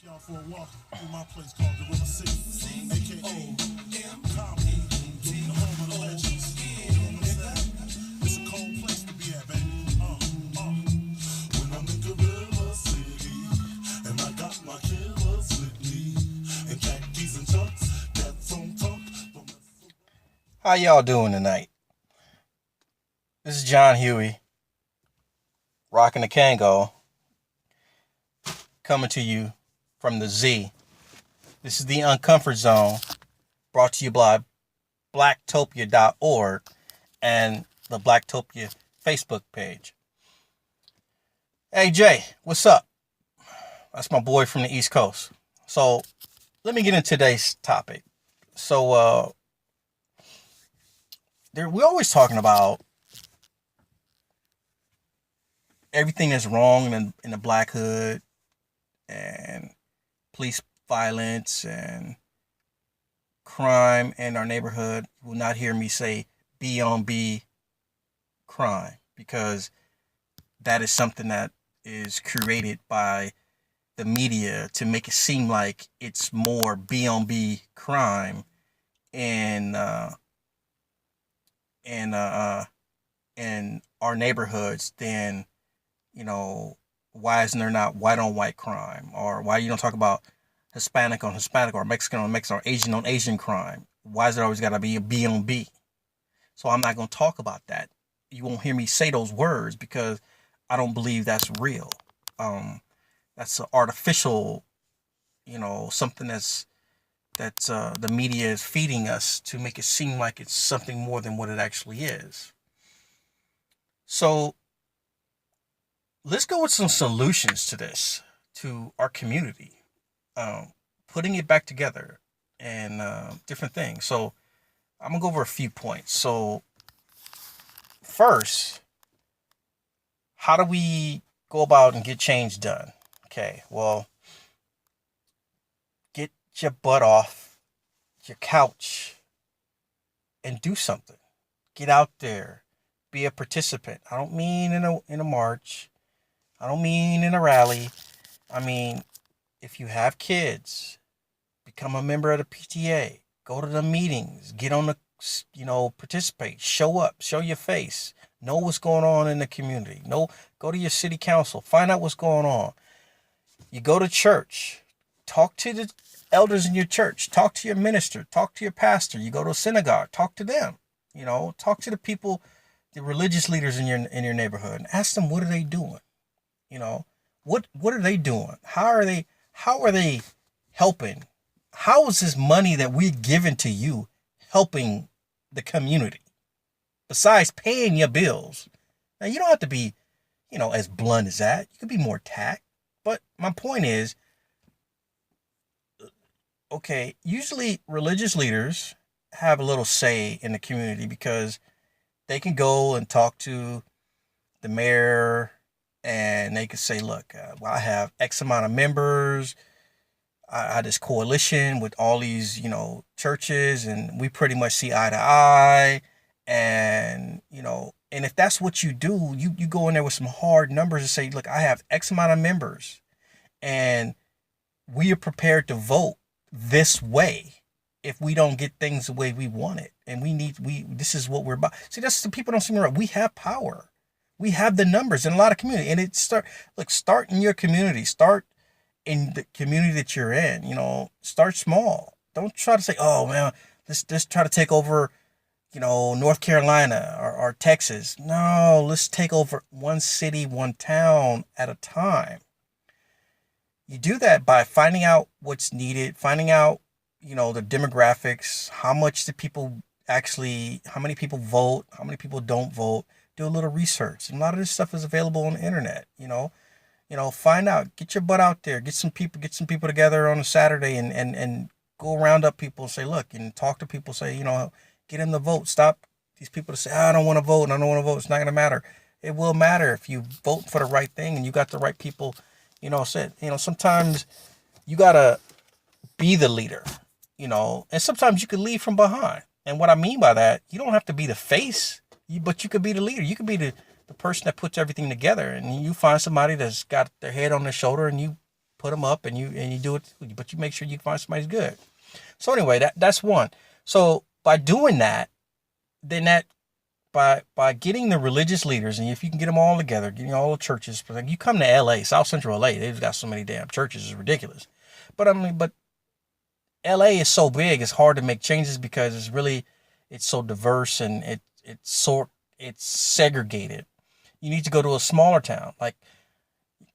Y'all for a walk through my place called the River City, aka Compton, the home of the legends. You know what I'm saying? It's a cold place to be at, baby. When I'm in the River City, and I got my killers with me, and khakis and chucks, that's on top. How y'all doing tonight? This is John Huey, rocking the Kango, coming to you from the Z. This is the Uncomfort Zone, brought to you by blacktopia.org and the Blacktopia Facebook page. Hey Jay, what's up? That's my boy from the East Coast. So let me get into today's topic. So we're always talking about everything that's wrong in the black hood and police violence and crime in our neighborhood. You will not hear me say B on B crime, because that is something that is created by the media to make it seem like it's more B on B crime in in uh, in our neighborhoods than, why isn't there not white on white crime, or why you don't talk about Hispanic on Hispanic or Mexican on Mexican or Asian on Asian crime? Why is it always got to be a B on B? So I'm not going to talk about that. You won't hear me say those words because I don't believe that's real. That's an artificial, something that's the media is feeding us to make it seem like it's something more than what it actually is. So let's go with some solutions to this, to our community, putting it back together and different things. So I'm gonna go over a few points. So first, how do we go about and get change done? Okay, well, get your butt off your couch and do something. Get out there, be a participant. I don't mean in a march. I don't mean in a rally. I mean, if you have kids, become a member of the PTA. Go to the meetings. Get on the, participate. Show up. Show your face. Know what's going on in the community. Go to your city council. Find out what's going on. You go to church. Talk to the elders in your church. Talk to your minister. Talk to your pastor. You go to a synagogue. Talk to them. Talk to the people, the religious leaders in your neighborhood, and ask them, what are they doing? What are they doing? How are they helping? How is this money that we're giving to you helping the community? Besides paying your bills. Now, you don't have to be, as blunt as that. You could be more tact. But my point is, okay, usually religious leaders have a little say in the community because they can go and talk to the mayor, and they could say, look, well, I have X amount of members. I had this coalition with all these, churches, and we pretty much see eye to eye. And, and if that's what you do, you go in there with some hard numbers and say, look, I have X amount of members, and we are prepared to vote this way if we don't get things the way we want it. And this is what we're about. See, that's the people don't see me right. We have power. We have the numbers in a lot of community, and start in your community. Start in the community that you're in. Start small. Don't try to say, oh man, let's try to take over, North Carolina or Texas. No, let's take over one city, one town at a time. You do that by finding out what's needed, finding out, the demographics, how many people vote, how many people don't vote. Do a little research. And a lot of this stuff is available on the internet, find out, get your butt out there, get some people together on a Saturday and go round up people and say, look, and talk to people, say, get them to vote. Stop these people to say, I don't want to vote. I don't want to vote. It's not going to matter. It will matter if you vote for the right thing and you got the right people, sometimes you got to be the leader, and sometimes you can lead from behind. And what I mean by that, you don't have to be the face, but you could be the leader. You could be the person that puts everything together, and you find somebody that's got their head on their shoulder and you put them up, and you do it, but you make sure you find somebody's good. So anyway, that's one. So by doing that, then that by getting the religious leaders, and if you can get them all together, getting all the churches, like you come to LA, South Central LA, they've got so many damn churches, it's ridiculous. But I mean, but LA is so big, it's hard to make changes because it's so diverse, and it's segregated. You need to go to a smaller town. Like,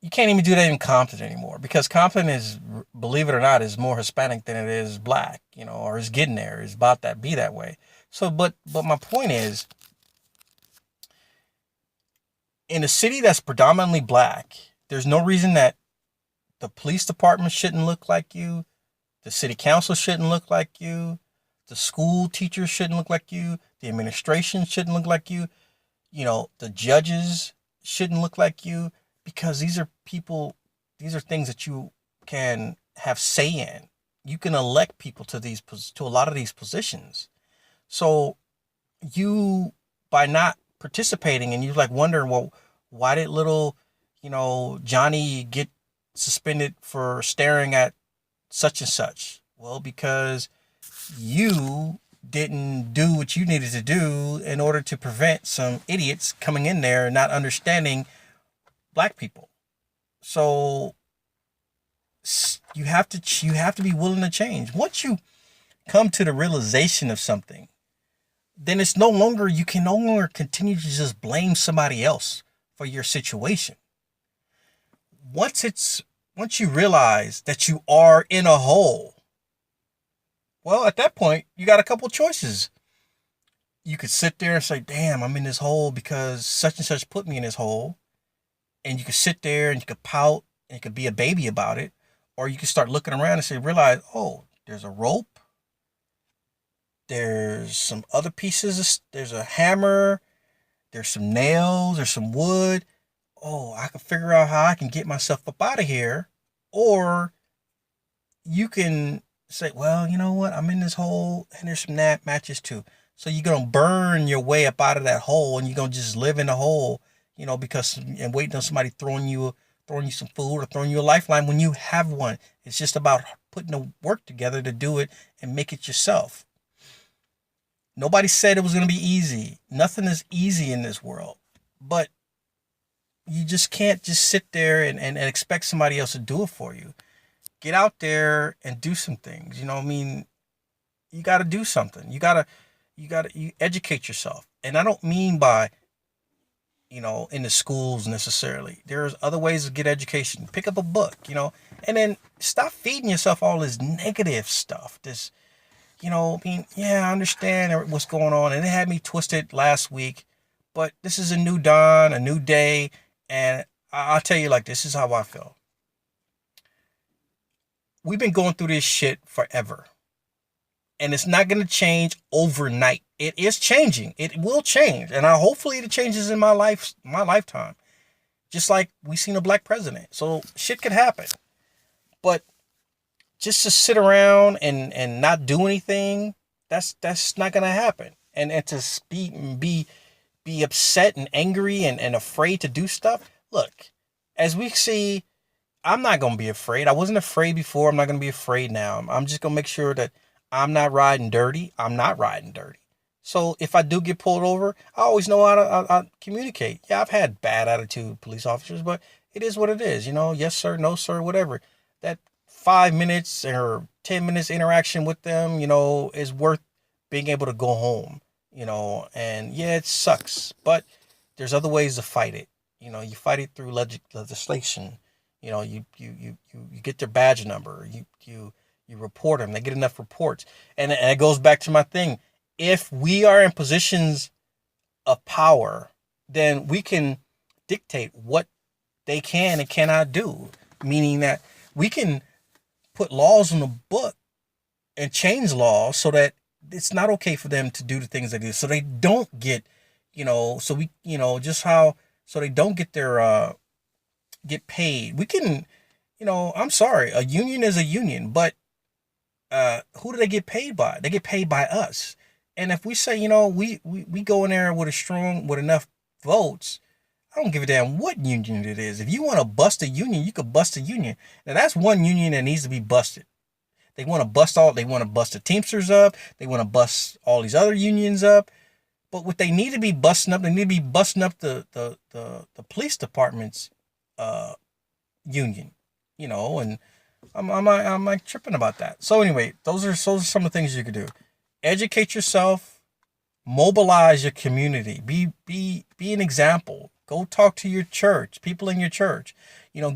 you can't even do that in Compton anymore, because Compton is, believe it or not, is more Hispanic than it is black, or is getting there, is about that, be that way. So, but my point is, in a city that's predominantly black, there's no reason that the police department shouldn't look like you, the city council shouldn't look like you, the school teachers shouldn't look like you, the administration shouldn't look like you, the judges shouldn't look like you, because these are things that you can have say in. You can elect people to a lot of these positions. So by not participating, and you like wonder, well, why did little, Johnny get suspended for staring at such and such? Well, because you didn't do what you needed to do in order to prevent some idiots coming in there and not understanding black people. So you have to be willing to change. Once you come to the realization of something, then you can no longer continue to just blame somebody else for your situation. Once you realize that you are in a hole, well, at that point, you got a couple choices. You could sit there and say, damn, I'm in this hole because such and such put me in this hole. And you could sit there and you could pout and you could be a baby about it. Or you could start looking around and realize, oh, there's a rope. There's some other pieces. There's a hammer. There's some nails. There's some wood. Oh, I can figure out how I can get myself up out of here. Or you can say, well, you know what? I'm in this hole and there's some matches too. So you're going to burn your way up out of that hole, and you're going to just live in the hole, and waiting on somebody throwing you some food or throwing you a lifeline when you have one. It's just about putting the work together to do it and make it yourself. Nobody said it was going to be easy. Nothing is easy in this world. But you just can't just sit there and expect somebody else to do it for you. Get out there and do some things. You got to do something. You educate yourself. And I don't mean by, in the schools necessarily. There's other ways to get education. Pick up a book, and then stop feeding yourself all this negative stuff. This, yeah, I understand what's going on, and it had me twisted last week, but this is a new dawn, a new day, and I'll tell you, like, this is how I feel. We've been going through this shit forever, and it's not going to change overnight. It is changing. It will change, and hopefully it changes in my lifetime. Just like we seen a black president, so shit could happen. But just to sit around and not do anything, that's not gonna happen. And to be upset and angry and afraid to do stuff. Look, as we see, I'm not gonna be afraid. I wasn't afraid before. I'm not gonna be afraid now. I'm just gonna make sure that I'm not riding dirty. I'm not riding dirty. So if I do get pulled over, I always know how to communicate. Yeah, I've had bad attitude police officers, but it is what it is. Yes, sir, no, sir, whatever. That 5 minutes or 10 minutes interaction with them, is worth being able to go home, and yeah, it sucks, but there's other ways to fight it. You fight it through legislation. You get their badge number. You report them. They get enough reports. And it goes back to my thing. If we are in positions of power, then we can dictate what they can and cannot do. Meaning that we can put laws in the book and change laws so that it's not okay for them to do the things they do. So they don't get, so they don't get their, get paid. We can, I'm sorry, a union is a union, but who do they get paid by? They get paid by us. And if we say, we go in there with enough votes, I don't give a damn what union it is. If you want to bust a union, you could bust a union. Now that's one union that needs to be busted. They want to bust the Teamsters up. They want to bust all these other unions up. But what they need to be busting up, they need to be busting up the police department's union, and I'm like tripping about that. So anyway, those are some of the things you could do. Educate yourself, mobilize your community, be an example. Go talk to your church, people in your church,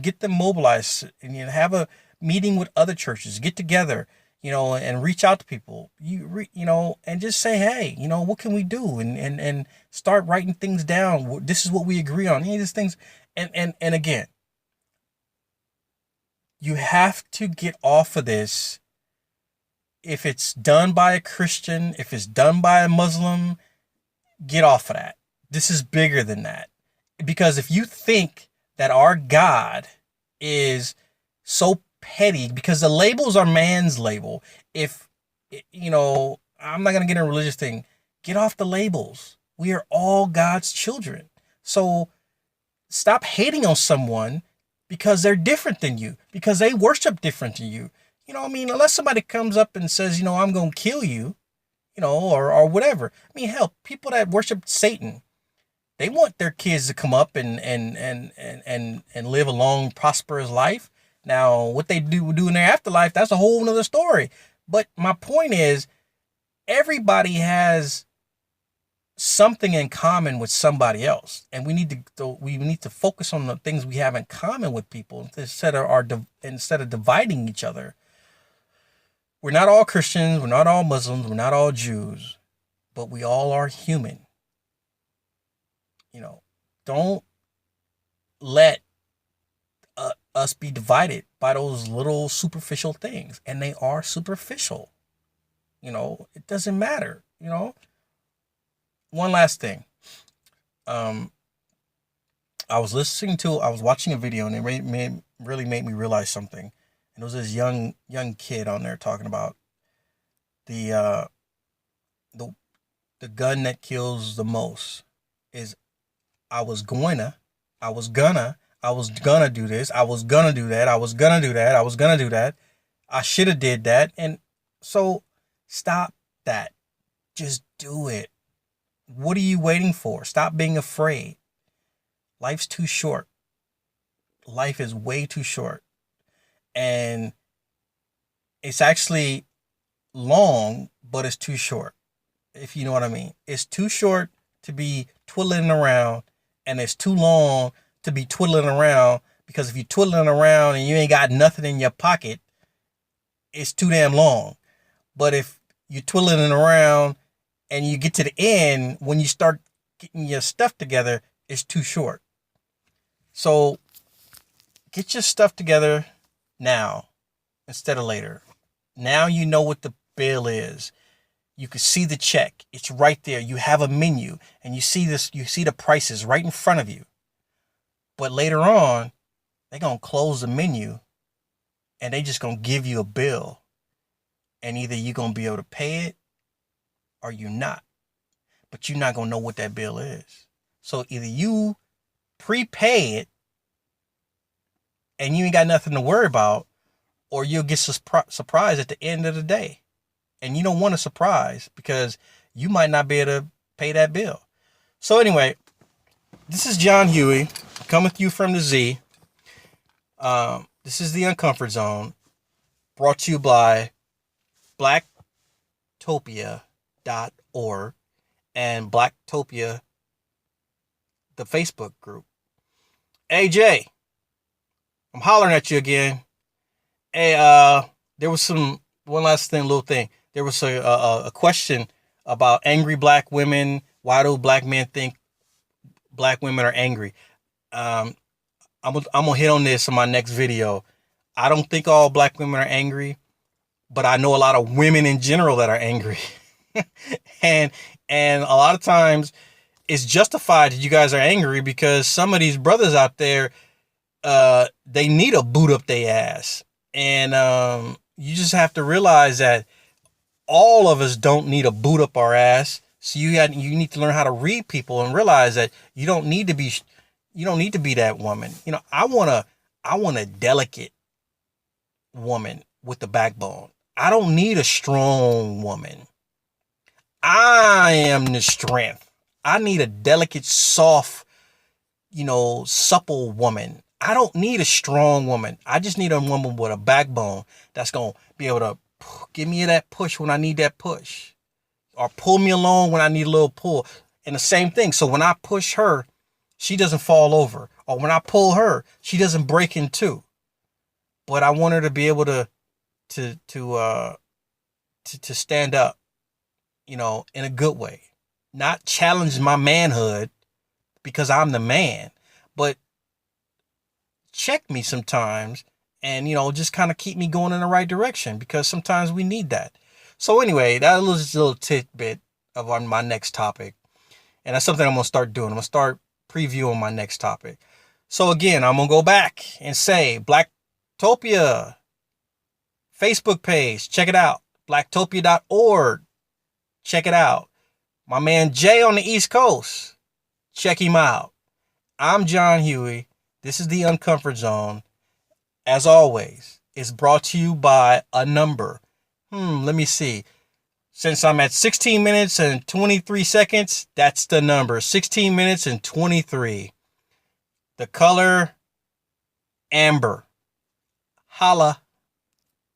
get them mobilized, and have a meeting with other churches, get together, and reach out to people, and just say, hey, what can we do? And start writing things down. This is what we agree on. These things. And again, you have to get off of this. If it's done by a Christian, if it's done by a Muslim, get off of that. This is bigger than that. Because if you think that our God is so petty, because the labels are man's label. If, I'm not going to get in a religious thing. Get off the labels. We are all God's children. So stop hating on someone because they're different than you, because they worship different than you. Unless somebody comes up and says, I'm going to kill you, or whatever. Hell, people that worship Satan, they want their kids to come up and live a long, prosperous life. Now, what they do in their afterlife, that's a whole nother story. But my point is, everybody has something in common with somebody else, and we need to focus on the things we have in common with people instead of dividing each other. We're not all Christians, we're not all Muslims, we're not all Jews, but we all are human. Don't let us be divided by those little superficial things, and they are superficial. It doesn't matter. One last thing. I was watching a video, and it really made me realize something. And there was this young kid on there talking about the gun that kills the most is I was gonna do this, I was gonna do that, I was gonna do that, I was gonna do that, I should have did that. And so stop that. Just do it. What are you waiting for? Stop being afraid. Life's too short. Life is way too short. And it's actually long, but it's too short, if you know what I mean. It's too short to be twiddling around, and it's too long to be twiddling around, because if you're twiddling around and you ain't got nothing in your pocket, it's too damn long. But if you're twiddling around and you get to the end, when you start getting your stuff together, it's too short. So get your stuff together now instead of later. Now you know what the bill is. You can see the check. It's right there. You have a menu, and you see the prices right in front of you. But later on, they're going to close the menu, and they just going to give you a bill. And either you're going to be able to pay it or you're not. But you're not going to know what that bill is. So either you prepay it and you ain't got nothing to worry about, or you'll get surprised at the end of the day. And you don't want a surprise, because you might not be able to pay that bill. So anyway, this is John Huey, coming to you from the Z. This is the Uncomfort Zone, brought to you by blacktopia.org and Blacktopia, the Facebook group. Hey, Jay, I'm hollering at you again. Hey, there was one last little thing. There was a question about angry black women. Why do black men think black women are angry? I'm gonna hit on this in my next video. I don't think all black women are angry, but I know a lot of women in general that are angry. and a lot of times it's justified that you guys are angry, because some of these brothers out there, they need a boot up their ass. And you just have to realize that all of us don't need a boot up our ass. So you need to learn how to read people and realize that you don't need to be You don't need to be that woman. I want a delicate woman with the backbone. I don't need a strong woman. I am the strength. I need a delicate, soft, supple woman. I don't need a strong woman. I just need a woman with a backbone that's going to be able to give me that push when I need that push, or pull me along when I need a little pull. And the same thing. So when I push her, she doesn't fall over. Or when I pull her, she doesn't break in two. But I want her to be able to stand up, in a good way. Not challenge my manhood because I'm the man, but check me sometimes and, just kind of keep me going in the right direction, because sometimes we need that. So anyway, that was just a little tidbit of my next topic. And that's something I'm going to start doing. I'm going to start previewing my next topic. So again, I'm going to go back and say Blacktopia Facebook page. Check it out. Blacktopia.org. Check it out. My man Jay on the East Coast. Check him out. I'm John Huey. This is the Uncomfort Zone. As always, it's brought to you by a number. Let me see. Since I'm at 16 minutes and 23 seconds, that's the number. 16 minutes and 23. The color, amber. Holla.